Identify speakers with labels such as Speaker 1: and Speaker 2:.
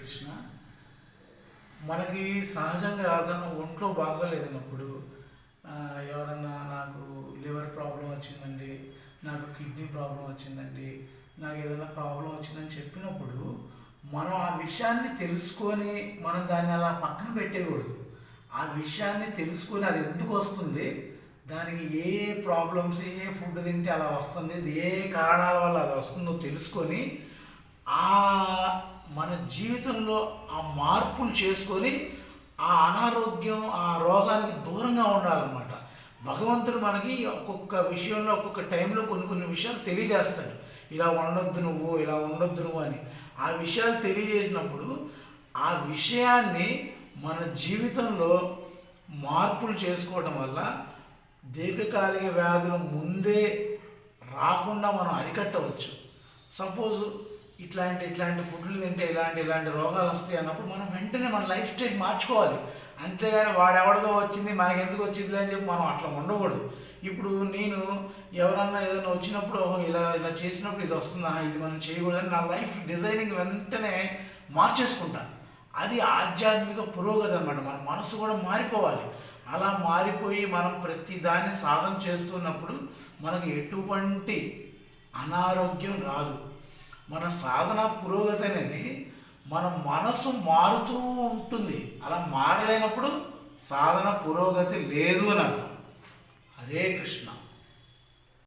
Speaker 1: కృష్ణ. మనకి సహజంగా ఎవరికైనా ఒంట్లో బాగోలేదన్నప్పుడు ఎవరన్నా నాకు లివర్ ప్రాబ్లం వచ్చిందండి, నాకు కిడ్నీ ప్రాబ్లం వచ్చిందండి, నాకు ఏదైనా ప్రాబ్లం వచ్చిందని చెప్పినప్పుడు మనం ఆ విషయాన్ని తెలుసుకొని మనం దాన్ని అలా పక్కన పెట్టేయకూడదు. ఆ విషయాన్ని తెలుసుకొని అది ఎందుకు వస్తుంది, దానికి ఏ ప్రాబ్లమ్స్, ఏ ఫుడ్ తింటే అలా వస్తుంది, ఏ కారణాల వల్ల అది వస్తుందో తెలుసుకొని ఆ మన జీవితంలో ఆ మార్పులు చేసుకొని ఆ అనారోగ్యం, ఆ రోగానికి దూరంగా ఉండాలన్నమాట. భగవంతుడు మనకి ఒక్కొక్క విషయంలో ఒక్కొక్క టైంలో కొన్ని కొన్ని విషయాలు తెలియజేస్తాడు. ఇలా ఉండొద్దు నువ్వు, ఇలా ఉండొద్దు నువ్వు అని. ఆ విషయాలు తెలియజేసినప్పుడు ఆ విషయాన్ని మన జీవితంలో మార్పులు చేసుకోవడం వల్ల దీర్ఘకాలిక వ్యాధులు ముందే రాకుండా మనం అరికట్టవచ్చు. సపోజ్ ఇట్లాంటి ఫుడ్లు తింటే ఇలాంటి రోగాలు వస్తాయి అన్నప్పుడు మనం వెంటనే మన లైఫ్ స్టైల్ మార్చుకోవాలి. అంతేగాని వాడెవడిగా వచ్చింది మనకి ఎందుకు వచ్చింది అని చెప్పి మనం అట్లా ఉండకూడదు. ఇప్పుడు నేను ఎవరన్నా ఏదైనా వచ్చినప్పుడు ఇలా ఇలా చేసినప్పుడు ఇది వస్తుందా, ఇది మనం చేయకూడదని నా లైఫ్ డిజైనింగ్ వెంటనే మార్చేసుకుంటాను. అది ఆధ్యాత్మిక పురోగతి అన్నమాట. మన మనసు కూడా మారిపోవాలి. అలా మారిపోయి మనం ప్రతి దాన్ని సాధన చేస్తున్నప్పుడు మనకు ఎటువంటి అనారోగ్యం రాదు. మన సాధన పురోగతి అనేది మన మనసు మారుతూ ఉంటుంది. అలా మారలేనప్పుడు సాధన పురోగతి లేదు అని అర్థం. హరే కృష్ణ.